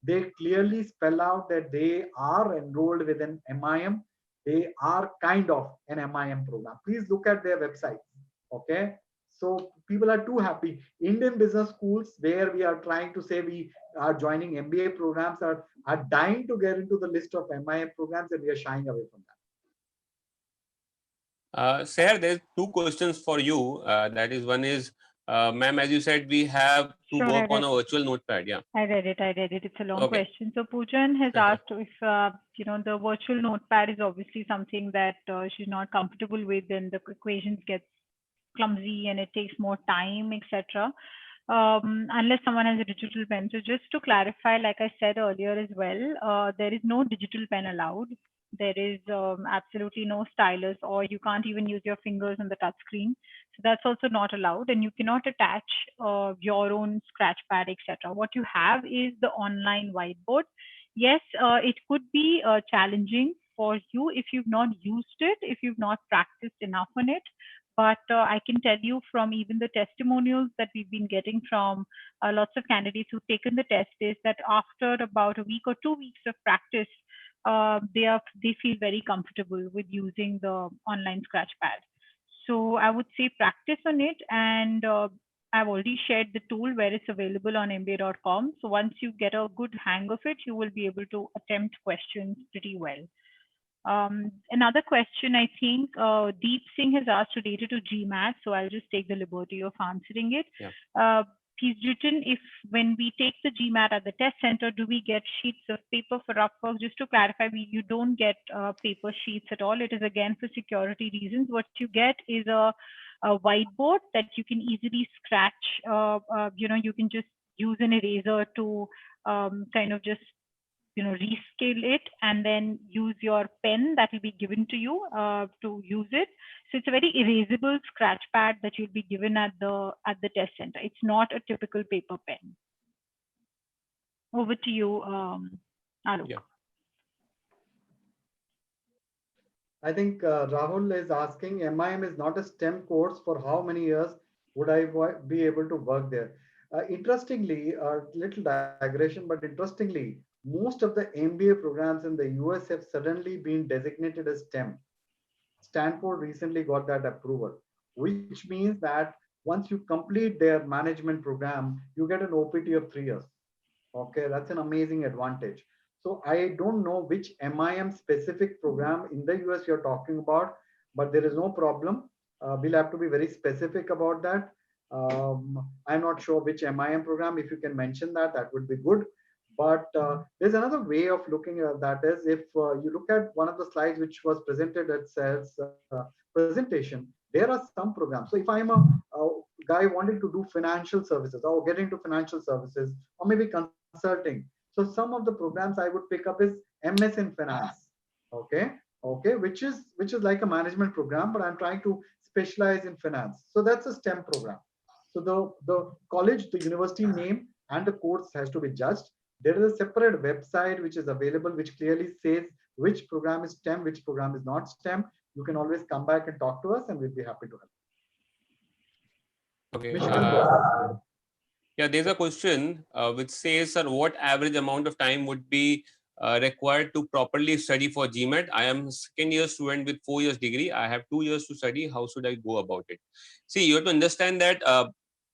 They clearly spell out that they are enrolled with an MIM. They are kind of an MIM program. Please look at their website. Okay. So people are too happy. Indian business schools, where we are trying to say we are joining MBA programs, are dying to get into the list of MIM programs, and we are shying away from that. Seher, there's 2 questions for you. That is, one is, ma'am, as you said, we have to Sure, work on a virtual notepad. Yeah. I read it. It's a long Okay. question. So Poojan has asked if, the virtual notepad is obviously something that she's not comfortable with, and the equations get clumsy and it takes more time, etc. Unless someone has a digital pen. So just to clarify, like I said earlier as well, there is no digital pen allowed. There is absolutely no stylus, or you can't even use your fingers on the touch screen. So that's also not allowed, and you cannot attach your own scratch pad, etc. What you have is the online whiteboard. Yes, it could be challenging for you if you've not used it, if you've not practiced enough on it. But I can tell you from even the testimonials that we've been getting from lots of candidates who've taken the test is that after about a week or 2 weeks of practice, they feel very comfortable with using the online scratchpad. So I would say practice on it, and I've already shared the tool where it's available on mba.com. So once you get a good hang of it, you will be able to attempt questions pretty well. Another question, I think Deep Singh has asked related to GMAT, so I'll just take the liberty of answering it. Yeah. He's written, if when we take the GMAT at the test center, do we get sheets of paper for rough work? Just to clarify, you don't get paper sheets at all. It is again for security reasons. What you get is a whiteboard that you can easily scratch. You can just use an eraser to kind of just rescale it, and then use your pen that will be given to you to use it. So it's a very erasable scratch pad that you'll be given at the test center. It's not a typical paper pen. Over to you, Alok. Yeah. I think Rahul is asking, MIM is not a STEM course. For how many years would I be able to work there? Interestingly, a little digression, but interestingly, most of the MBA programs in the US have suddenly been designated as STEM. Stanford recently got that approval, which means that once you complete their management program, you get an OPT of 3 years. Okay, that's an amazing advantage. So I don't know which MIM specific program in the US you're talking about, but there is no problem. We'll have to be very specific about that. I'm not sure which MIM program. If you can mention that, that would be good. But there's another way of looking at that is if you look at one of the slides which was presented at SEHAR's presentation, there are some programs. So if I'm a guy wanting to do financial services or get into financial services or maybe consulting, so some of the programs I would pick up is MS in finance. Okay. Okay. Which is like a management program, but I'm trying to specialize in finance. So that's a STEM program. So the college, the university name and the course has to be judged. There is a separate website which is available, which clearly says which program is STEM, which program is not STEM. You can always come back and talk to us and we'll be happy to help. Okay. Michigan, go ahead. Yeah, there's a question which says, sir, what average amount of time would be required to properly study for GMAT? I am second year student with 4 years degree. I have 2 years to study. How should I go about it? See, you have to understand that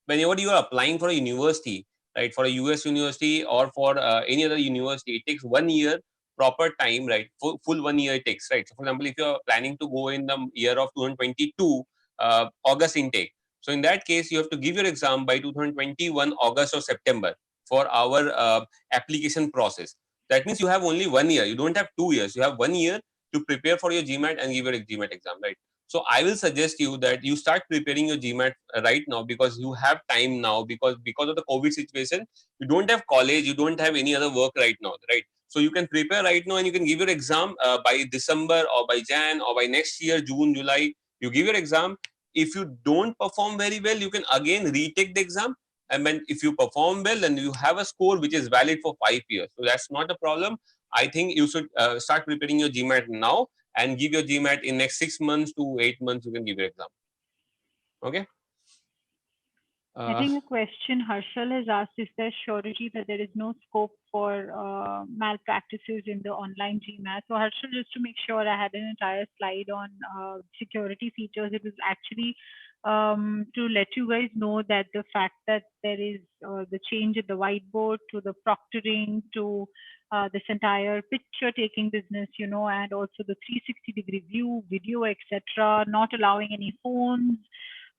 whenever you are applying for a university, right, for a US university or for any other university, it takes 1 year proper time, right? Full 1 year it takes, right? So, for example, if you are planning to go in the year of 2022 August intake, so in that case, you have to give your exam by 2021 August or September for our application process. That means you have only 1 year. You don't have 2 years. You have 1 year to prepare for your GMAT and give your GMAT exam, right? So I will suggest you that you start preparing your GMAT right now because you have time now because of the COVID situation. You don't have college. You don't have any other work right now, right? So you can prepare right now and you can give your exam by December or by Jan or by next year, June, July. You give your exam. If you don't perform very well, you can again retake the exam, and then if you perform well, then you have a score which is valid for 5 years. So that's not a problem. I think you should start preparing your GMAT now and give your GMAT in next 6 months to 8 months. You can give your exam. Okay. I think a question Harshal has asked, is there surety that there is no scope for malpractices in the online GMAT? So Harshal, just to make sure, I had an entire slide on security features. It was actually to let you guys know that the fact that there is the change in the whiteboard to the proctoring to this entire picture taking business, you know, and also the 360-degree view, video, etc., not allowing any phones,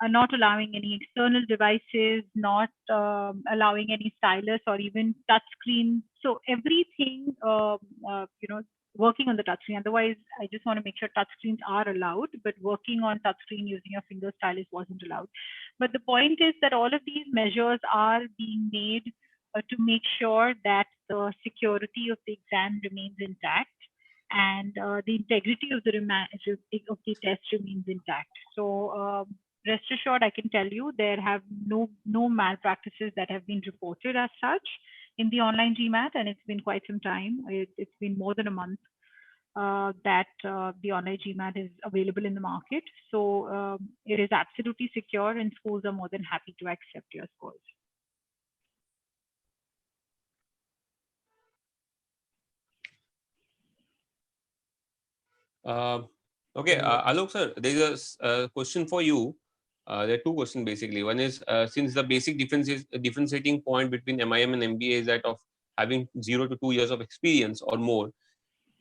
not allowing any external devices, not allowing any stylus or even touch screen. So everything, you know, working on the touch screen. Otherwise, I just want to make sure touch screens are allowed, but working on touch screen using your finger stylus wasn't allowed. But the point is that all of these measures are being made to make sure that the security of the exam remains intact and the integrity of the test remains intact. So rest assured, I can tell you there have no malpractices that have been reported as such in the online GMAT, and it's been quite some time. It's been more than a month that the online GMAT is available in the market. So it is absolutely secure, and schools are more than happy to accept your scores. Okay, Alok sir, there is a question for you. There are two questions basically. One is since the basic differentiating point between MIM and MBA is that of having 0 to 2 years of experience or more,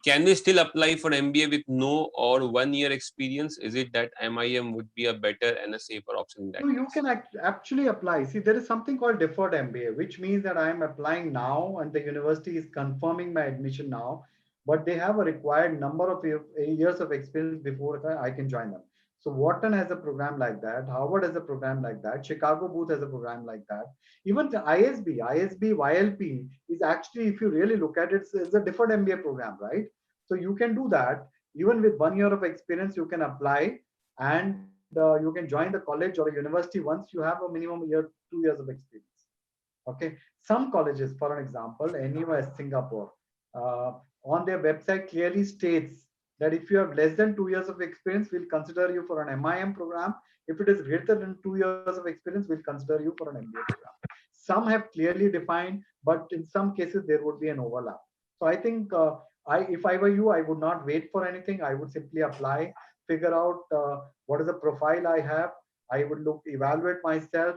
can we still apply for MBA with no or 1 year experience? Is it that MIM would be a better and a safer option in that? No, you can actually apply. See, there is something called Deferred MBA, which means that I am applying now and the university is confirming my admission now, but they have a required number of years of experience before I can join them. So Wharton has a program like that. Harvard has a program like that. Chicago Booth has a program like that. Even the ISB, YLP is actually, if you really look at it, it's a Deferred MBA program, right? So you can do that. Even with 1 year of experience, you can apply and you can join the college or a university once you have a minimum year, 2 years of experience. Okay. Some colleges, for an example, NUS Singapore, on their website clearly states that if you have less than 2 years of experience, we'll consider you for an MIM program. If it is greater than 2 years of experience, we'll consider you for an MBA program. Some have clearly defined, but in some cases there would be an overlap. So I think if I were you, I would not wait for anything. I would simply apply, figure out what is the profile I have. I would evaluate myself,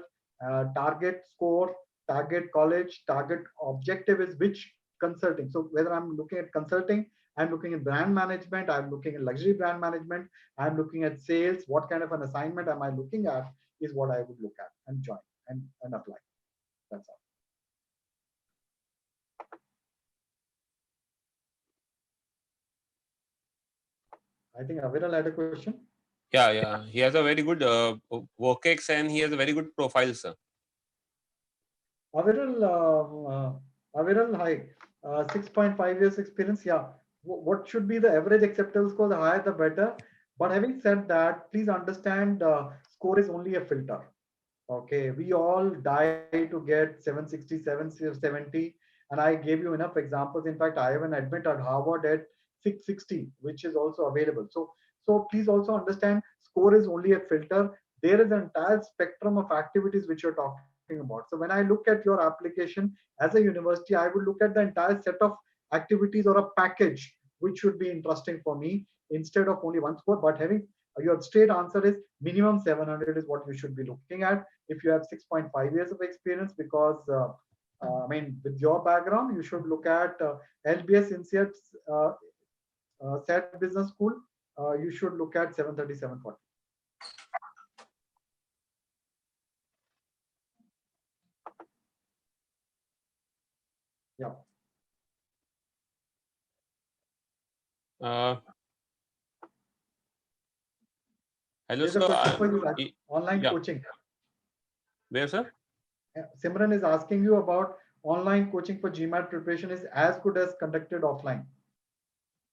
target score, target college, target objective is which consulting. So whether I'm looking at consulting, I'm looking at brand management, I'm looking at luxury brand management, I'm looking at sales, what kind of an assignment am I looking at is what I would look at and join and apply. That's all. I think Aviral had a question. Yeah. He has a very good work-ex and he has a very good profile, sir. Aviral, hi. 6.5 years experience. Yeah. What should be the average acceptable score? The higher, the better. But having said that, please understand, score is only a filter. Okay, we all die to get 760, 770, and I gave you enough examples. In fact, I have an admit at Harvard at 660, which is also available. So please also understand, score is only a filter. There is an entire spectrum of activities which you're talking about. So when I look at your application as a university, I would look at the entire set of activities or a package which should be interesting for me instead of only one score. But having your straight answer is minimum 700 is what you should be looking at if you have 6.5 years of experience, because I mean, with your background, you should look at LBS INSEAD SET Business School. You should look at 730, 740. Yeah. Hello, There's a sir. question for you, online yeah. coaching. Where, sir? Simran is asking you about online coaching for GMAT preparation is as good as conducted offline.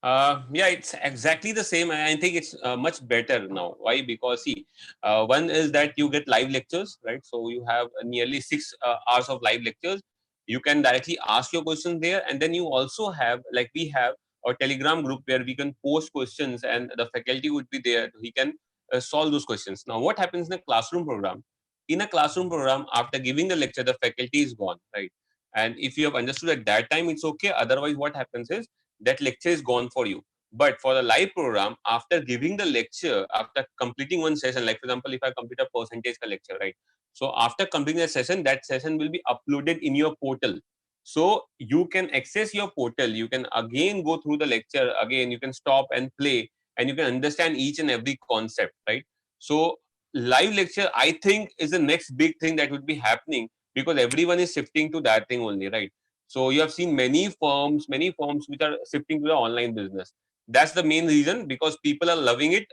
Yeah, it's exactly the same. I think it's much better now. Why? Because see, one is that you get live lectures, right? So you have nearly 6 hours of live lectures. You can directly ask your questions there, and then you also have, like we have a Telegram group where we can post questions, and the faculty would be there. He can solve those questions. Now, what happens in a classroom program? In a classroom program, after giving the lecture, the faculty is gone, right? And if you have understood at that time, it's okay. Otherwise, what happens is that lecture is gone for you. But for the live program, after giving the lecture, after completing one session, like for example, if I complete a percentage ka lecture, right? So after completing that session will be uploaded in your portal. So you can access your portal. You can again go through the lecture again. You can stop and play, and you can understand each and every concept, right? So live lecture, I think, is the next big thing that would be happening, because everyone is shifting to that thing only, right? So you have seen many firms which are shifting to the online business. That's the main reason, because people are loving it.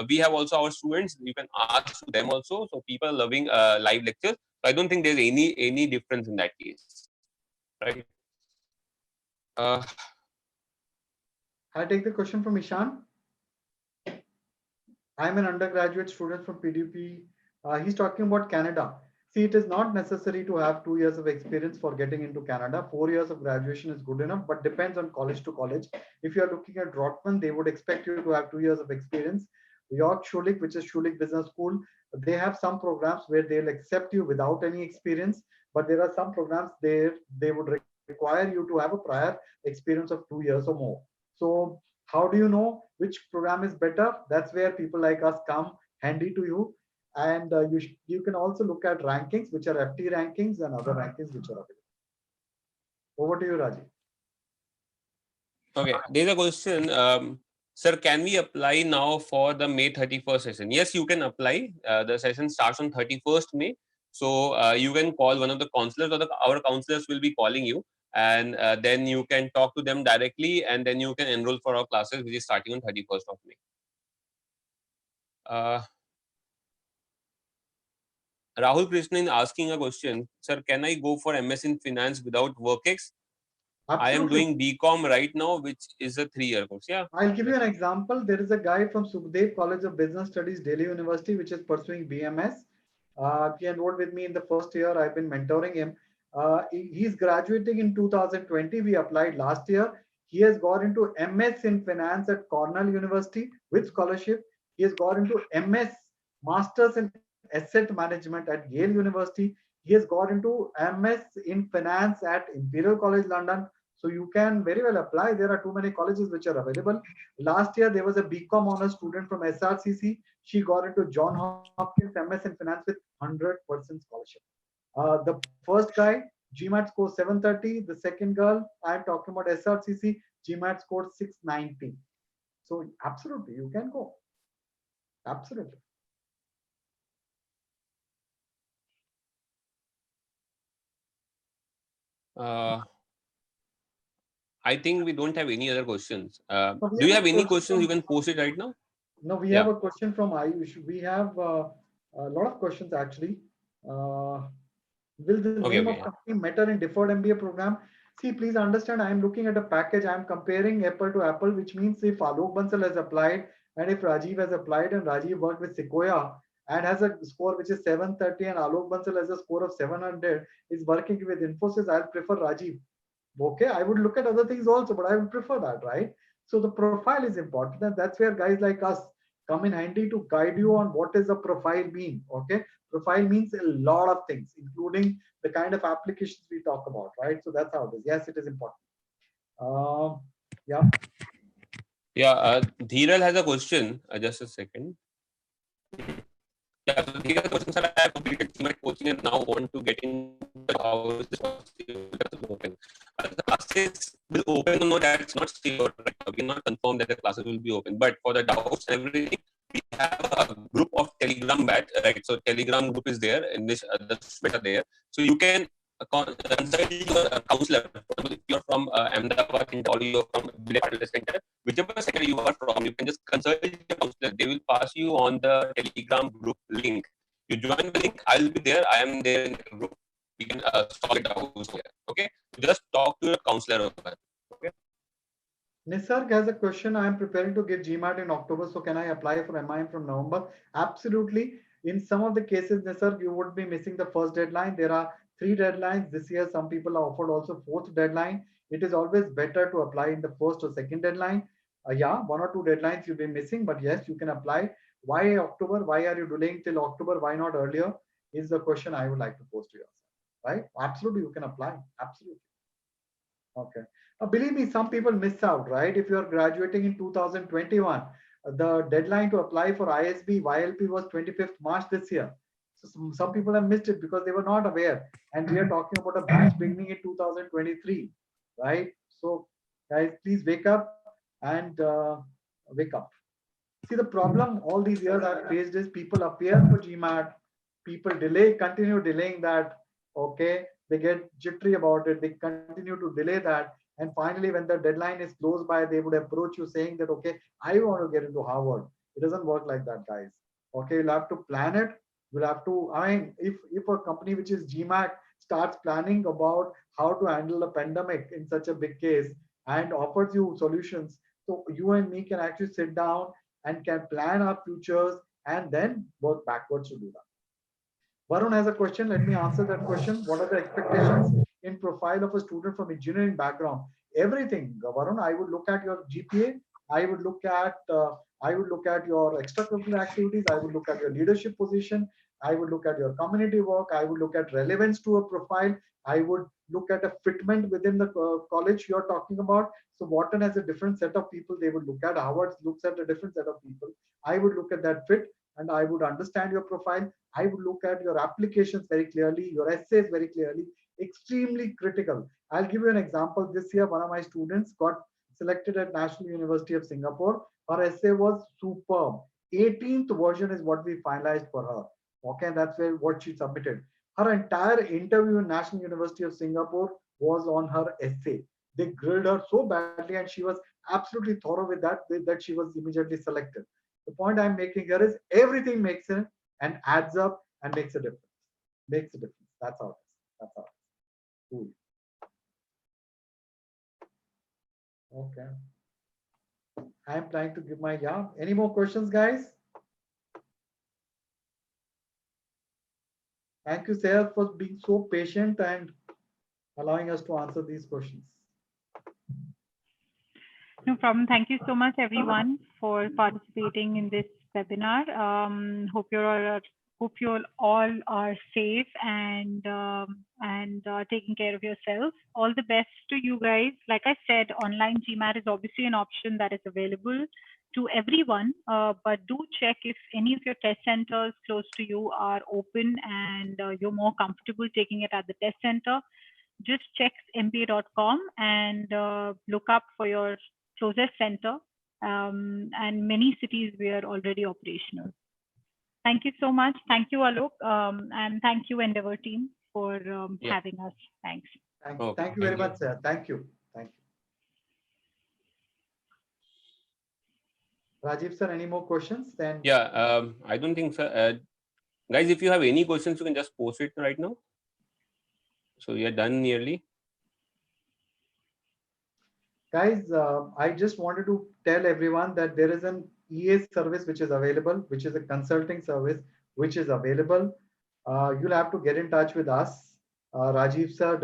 We have also our students. You can ask to them also. So people are loving live lectures. So I don't think there's any difference in that case, right? I take the question from Ishan. I'm an undergraduate student from PDP. He's talking about Canada. See, it is not necessary to have 2 years of experience for getting into Canada. 4 years of graduation is good enough, but depends on college to college. If you're looking at Rotman, they would expect you to have 2 years of experience. York Schulich, which is Schulich Business School, they have some programs where they'll accept you without any experience, but there are some programs they would require you to have a prior experience of 2 years or more. So how do you know which program is better? That's where people like us come handy to you. And you can also look at rankings, which are FT rankings and other rankings which are available. Over to you, Rajiv. Okay, there's a question. Sir, can we apply now for the May 31st session? Yes, you can apply. The session starts on 31st May. So you can call one of the counselors, or our counselors will be calling you, and then you can talk to them directly, and then you can enroll for our classes, which is starting on 31st of May. Rahul Krishnan asking a question. Sir, can I go for MS in Finance without WorkX? Absolutely. I am doing BCom right now, which is a 3-year course. Yeah. I'll give you an example. There is a guy from Sukhdev College of Business Studies, Delhi University, which is pursuing BMS. He enrolled with me in the first year. I've been mentoring him. He's graduating in 2020. We applied last year. He has got into MS in Finance at Cornell University with scholarship. He has got into MS Masters in Asset Management at Yale University. He has got into MS in Finance at Imperial College London. So you can very well apply. There are too many colleges which are available. Last year, there was a BCom honors student from SRCC. She got into John Hopkins MS in Finance with 100% scholarship. The first guy, GMAT score 730. The second girl, I'm talking about SRCC, GMAT score 690. So absolutely, you can go. Absolutely. I think we don't have any other questions. So Do you have any questions? You can post it right now. No, we have a question from Ayush. We have a lot of questions actually. Will the name of company matter in deferred MBA program? See, please understand, I am looking at a package. I am comparing apple to apple, which means if Alok Bansal has applied and if Rajiv has applied and Rajiv worked with Sequoia and has a score which is 730 and Alok Bansal has a score of 700, is working with Infosys, I'll prefer Rajiv. Okay, I would look at other things also, but I would prefer that, right? So the profile is important, and that's where guys like us come in handy to guide you on what does a profile mean. Okay, profile means a lot of things, including the kind of applications we talk about, right? So that's how it is. Yes, it is important. Yeah. Yeah, Dhiral has a question. Just a second. Yeah, so Dhiral questions are, I have completed GMAT coaching and now want to get in how is this open. The classes will open or no, that's not sure. Right? We cannot confirm that the classes will be open, but for the doubts and everything, we have a group of Telegram batch, right? So Telegram group is there, in this the better there. So you can consult your counselor. If you're from Ahmedabad or you're from Village Center, whichever center you are from, you can just consult your counselor. They will pass you on the Telegram group link. You join the link. I'll be there. I am there in the group. You can solve it out there. Okay. Just talk to your counselor over there. Okay. Nisarg has a question. I am preparing to give GMAT in October, so can I apply for MIM from November? Absolutely. In some of the cases, Nisarg, you would be missing the first deadline. There are 3 deadlines this year. Some people are offered also 4th deadline. It is always better to apply in the first or second deadline. Yeah, 1 or 2 deadlines you'll be missing, but yes, you can apply. Why October? Why are you delaying till October? Why not earlier? Is the question I would like to pose to yourself. Right? Absolutely, you can apply. Absolutely. Okay. Believe me, some people miss out, right? If you are graduating in 2021, the deadline to apply for ISB, YLP was 25th March this year. So some people have missed it because they were not aware. And we are talking about a batch beginning in 2023, right? So guys, please wake up and wake up. See, the problem all these years I've faced is people appear for GMAT, people delay, continue delaying that. Okay, they get jittery about it, they continue to delay that, and finally when the deadline is close by, they would approach you saying that, okay, I want to get into Harvard. It doesn't work like that, guys. Okay, you'll have to plan it. You'll have to, I mean, if a company which is GMAT starts planning about how to handle a pandemic in such a big case and offers you solutions, so you and me can actually sit down and can plan our futures and then work backwards to do that. Varun has a question. Let me answer that question. What are the expectations in profile of a student from engineering background? Everything, Varun. I would look at your GPA. I would look at your extracurricular activities. I would look at your leadership position. I would look at your community work. I would look at relevance to a profile. I would look at a fitment within the college you're talking about. So Wharton has a different set of people they would look at. Harvard looks at a different set of people. I would look at that fit and I would understand your profile. I would look at your applications very clearly, your essays very clearly, extremely critical. I'll give you an example. This year, one of my students got selected at National University of Singapore. Her essay was superb. 18th version is what we finalized for her. Okay, that's what she submitted. Her entire interview in National University of Singapore was on her essay. They grilled her so badly, and she was absolutely thorough with that she was immediately selected. The point I'm making here is everything makes sense and adds up and makes a difference. Makes a difference. That's how it is. That's how it is. Cool. Okay. I'm trying to give my Any more questions, guys? Thank you, Sarah, for being so patient and allowing us to answer these questions. No problem. Thank you so much, everyone, for participating in this webinar. Hope you all are safe and taking care of yourself. All the best to you guys. Like I said, online GMAT is obviously an option that is available to everyone, but do check if any of your test centers close to you are open and you're more comfortable taking it at the test center. just check mba.com and look up for your closest center. And many cities we are already operational. Thank you so much. Thank you, Alok, and thank you, Endeavor team, for having us. Thanks. Thank you very much, sir. Thank you. Thank you. Rajiv sir, any more questions? Then I don't think so. Guys, if you have any questions, you can just post it right now. So we are done nearly. Guys, I just wanted to tell everyone that there is an EA service which is available, which is a consulting service which is available. You'll have to get in touch with us, Rajiv sir,